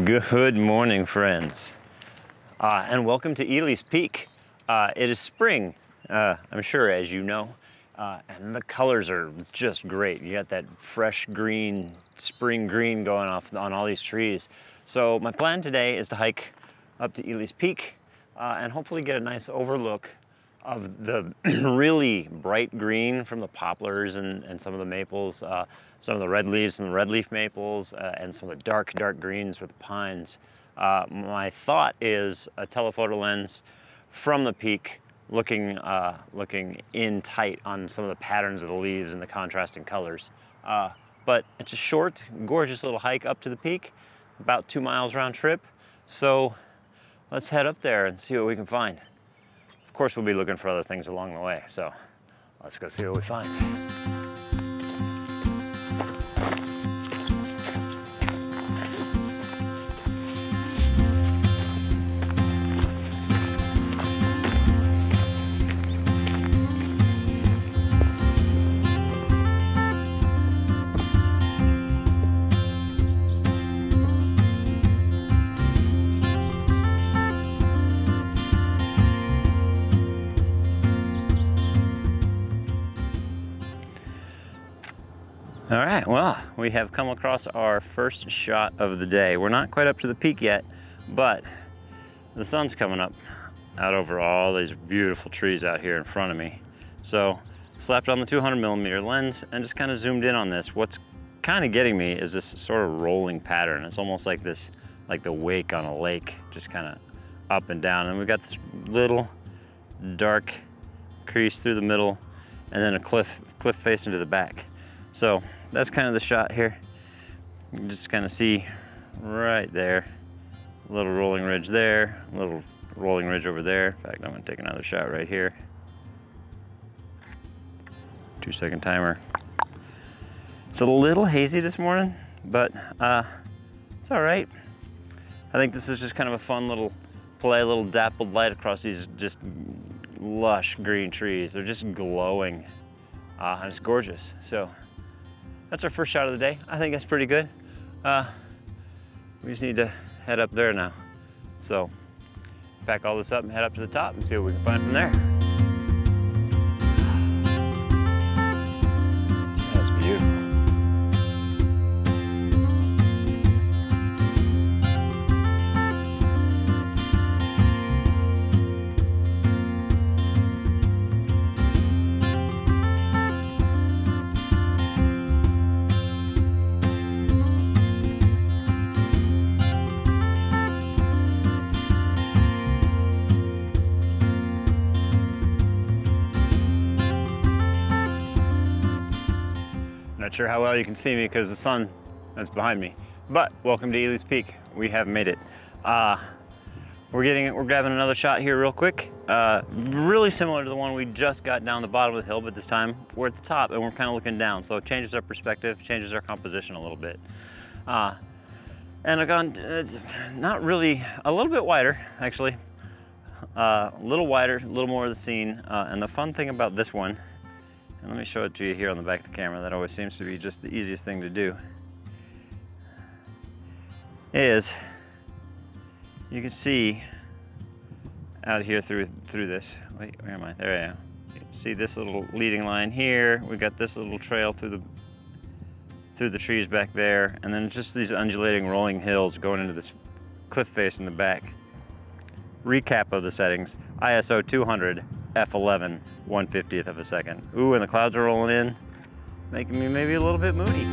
Good morning, friends, and welcome to Elys Peak. It is spring, I'm sure, as you know, and the colors are just great. You got that fresh green, spring green going off on all these trees. So my plan today is to hike up to Elys Peak and hopefully get a nice overlook of the really bright green from the poplars and some of the maples, some of the red leaves from the red leaf maples, and some of the dark greens with the pines. My thought is a telephoto lens from the peak looking in tight on some of the patterns of the leaves and the contrasting colors. But it's a short, gorgeous little hike up to the peak, about 2 miles round trip. So let's head up there and see what we can find. Of course, we'll be looking for other things along the way, so let's go see what we find. All right, well, we have come across our first shot of the day. We're not quite up to the peak yet, but the sun's coming up out over all these beautiful trees out here in front of me. So slapped on the 200mm lens and just kind of zoomed in on this. What's kind of getting me is this sort of rolling pattern. It's almost like this, like the wake on a lake, just kind of up and down. And we've got this little dark crease through the middle and then a cliff face into the back. So that's kind of the shot here. You can just kind of see right there, a little rolling ridge there, a little rolling ridge over there. In fact, I'm gonna take another shot right here. 2-second timer. It's a little hazy this morning, but it's all right. I think this is just kind of a fun little play, a little dappled light across these just lush green trees. They're just glowing, and it's gorgeous. So that's our first shot of the day. I think that's pretty good. We just need to head up there now. So pack all this up and head up to the top and see what we can find from there. That's beautiful. Not sure how well you can see me because the sun is behind me, but welcome to Elys Peak. We have made it. We're grabbing another shot here real quick. Really similar to the one we just got down the bottom of the hill, but this time we're at the top and we're kind of looking down. So it changes our perspective, changes our composition a little bit. And I've gone, it's not really, a little bit wider actually. A little wider, a little more of the scene. And the fun thing about this one, and let me show it to you here on the back of the camera, that always seems to be just the easiest thing to do, is you can see out here through this, wait, where am I? There I am. You can see this little leading line here. We got this little trail through the trees back there, and then just these undulating rolling hills going into this cliff face in the back. Recap of the settings: ISO 200, f11, 1/50th of a second. Ooh, and the clouds are rolling in, making me maybe a little bit moody.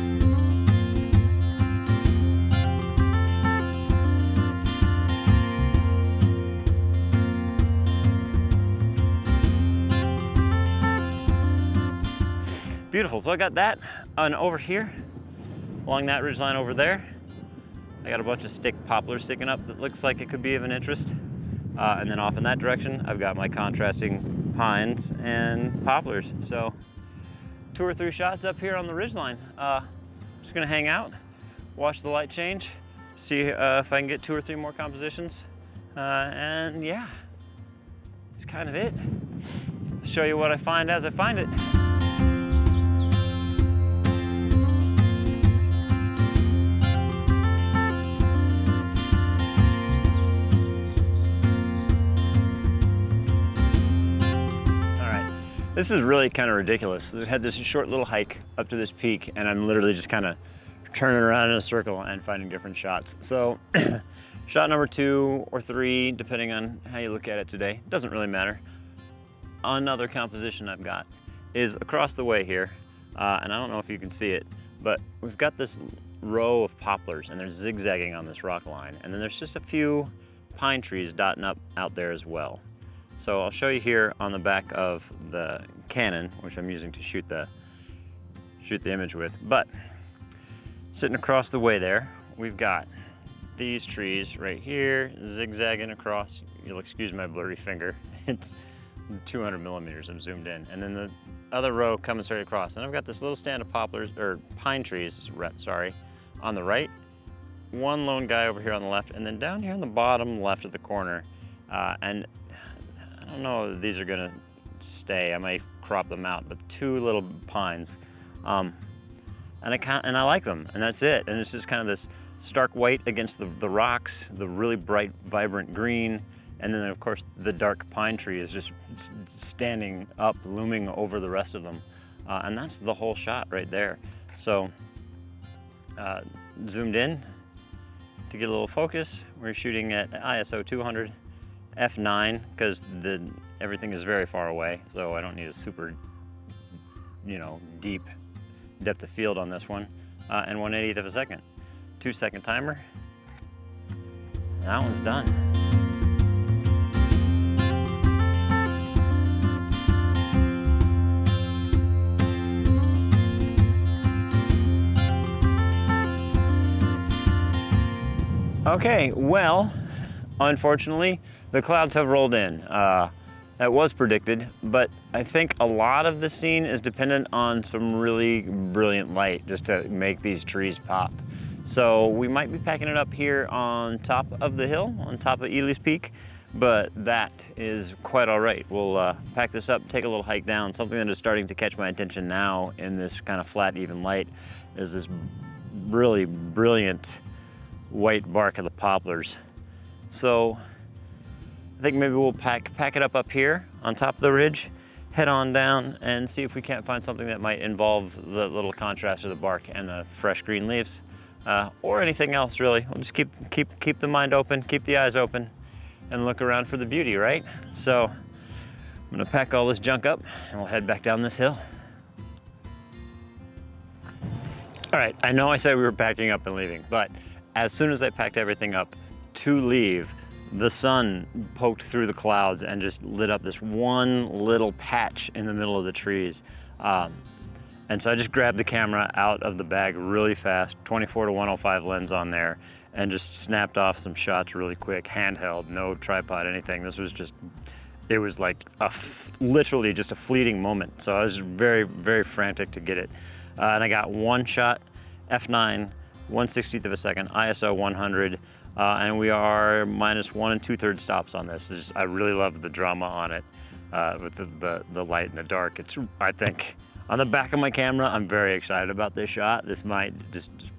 Beautiful, so I got that, and over here, along that ridgeline over there, I got a bunch of stick poplars sticking up that looks like it could be of an interest. And then off in that direction, I've got my contrasting pines and poplars. So 2 or 3 shots up here on the ridgeline. Just gonna hang out, watch the light change, see if I can get 2 or 3 more compositions. And yeah, that's kind of it. I'll show you what I find as I find it. This is really kind of ridiculous. We had this short little hike up to this peak, and I'm literally just kind of turning around in a circle and finding different shots. So shot number 2 or 3, depending on how you look at it today, doesn't really matter. Another composition I've got is across the way here, and I don't know if you can see it, but we've got this row of poplars, and they're zigzagging on this rock line, and then there's just a few pine trees dotting up out there as well. So I'll show you here on the back of the Canon, which I'm using to shoot the image with. But sitting across the way there, we've got these trees right here zigzagging across. You'll excuse my blurry finger. It's 200 millimeters, I'm zoomed in. And then the other row coming straight across. And I've got this little stand of poplars, or pine trees, sorry, on the right. One lone guy over here on the left, and then down here on the bottom left of the corner. And I don't know if these are gonna stay. I might crop them out, but 2 little pines. And I like them, and that's it. And it's just kind of this stark white against the rocks, the really bright, vibrant green, and then of course the dark pine tree is just standing up, looming over the rest of them. And that's the whole shot right there. So zoomed in to get a little focus. We're shooting at ISO 200. F9, because everything is very far away, so I don't need a super, deep depth of field on this one. And 1/80th of a second. 2-second timer. That one's done. Okay, well, unfortunately, the clouds have rolled in. That was predicted, but I think a lot of the scene is dependent on some really brilliant light just to make these trees pop. So we might be packing it up here on top of the hill, on top of Elys Peak, but that is quite all right. We'll pack this up, take a little hike down. Something that is starting to catch my attention now in this kind of flat, even light is this really brilliant white bark of the poplars. So I think maybe we'll pack it up here on top of the ridge, head on down and see if we can't find something that might involve the little contrast of the bark and the fresh green leaves, or anything else really. We'll just keep the mind open, keep the eyes open, and look around for the beauty, right? So I'm gonna pack all this junk up and we'll head back down this hill. All right, I know I said we were packing up and leaving, but as soon as I packed everything up to leave, the sun poked through the clouds and just lit up this one little patch in the middle of the trees. And so I just grabbed the camera out of the bag really fast, 24-105 lens on there, and just snapped off some shots really quick, handheld, no tripod, anything. This was just, it was like literally just a fleeting moment. So I was very, very frantic to get it. And I got one shot, F9, 1/60th of a second, ISO 100, and we are -1 2/3 stops on this. I really love the drama on it with the light and the dark. It's, I think, on the back of my camera, I'm very excited about this shot. This might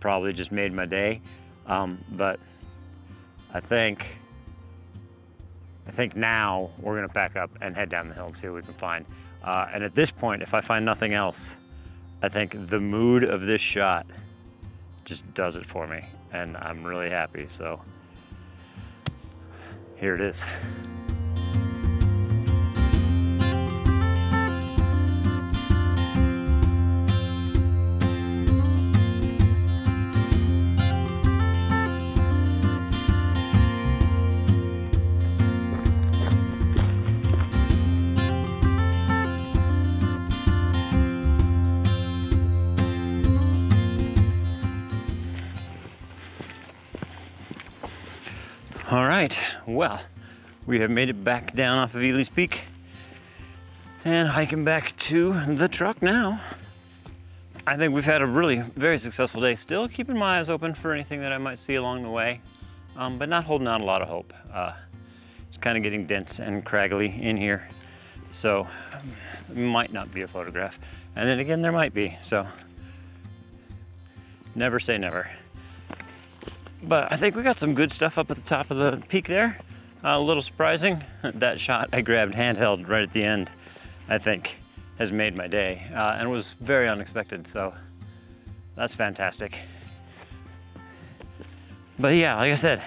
probably just made my day, but I think now we're gonna pack up and head down the hill and see what we can find. And at this point, if I find nothing else, I think the mood of this shot just does it for me, and I'm really happy. So here it is. All right, well, we have made it back down off of Elys Peak and hiking back to the truck now. I think we've had a really very successful day. Still keeping my eyes open for anything that I might see along the way, but not holding out a lot of hope. It's kind of getting dense and craggly in here, so it might not be a photograph. And then again, there might be, so never say never. But I think we got some good stuff up at the top of the peak there. A little surprising, that shot I grabbed handheld right at the end, I think, has made my day, and was very unexpected, so that's fantastic. But yeah, like I said,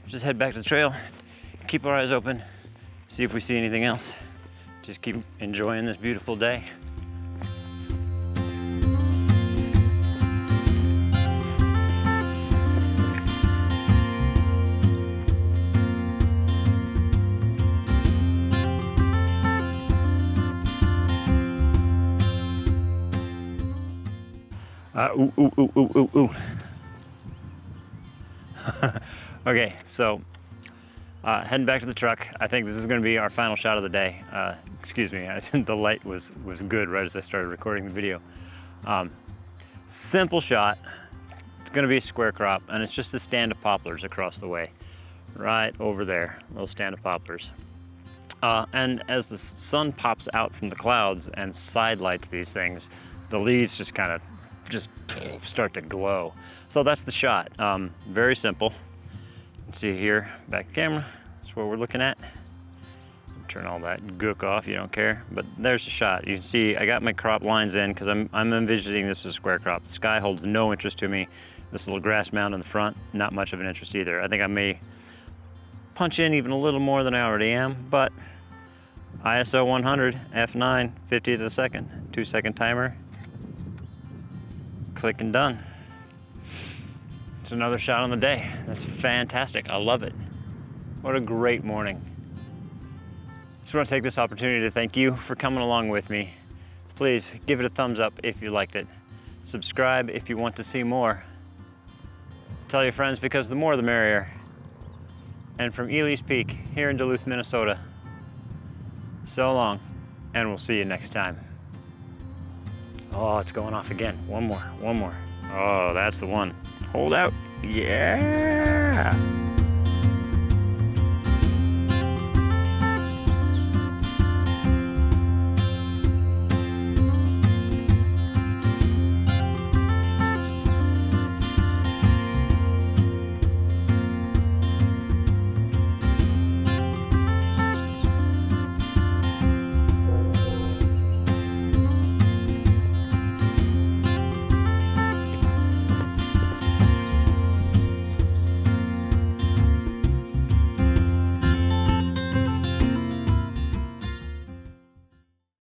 just head back to the trail, keep our eyes open, see if we see anything else. Just keep enjoying this beautiful day. Ooh. Okay, so heading back to the truck. I think this is going to be our final shot of the day. Excuse me, the light was good right as I started recording the video. Simple shot. It's going to be a square crop, and it's just a stand of poplars across the way, right over there. Little stand of poplars. And as the sun pops out from the clouds and sidelights these things, the leaves just kind of start to glow. So that's the shot. Very simple. You can see here, back camera, that's what we're looking at. Turn all that gook off, you don't care. But there's the shot. You can see I got my crop lines in because I'm envisioning this as a square crop. The sky holds no interest to me. This little grass mound in the front, not much of an interest either. I think I may punch in even a little more than I already am, but ISO 100, F9, 50th of a second, 2-second timer. Click and done. It's another shot on the day. That's fantastic. I love it. What a great morning. Just want to take this opportunity to thank you for coming along with me. Please give it a thumbs up if you liked it. Subscribe if you want to see more. Tell your friends, because the more the merrier. And from Elys Peak here in Duluth, Minnesota, so long, and we'll see you next time. Oh, it's going off again. One more. Oh, that's the one. Hold out. Yeah.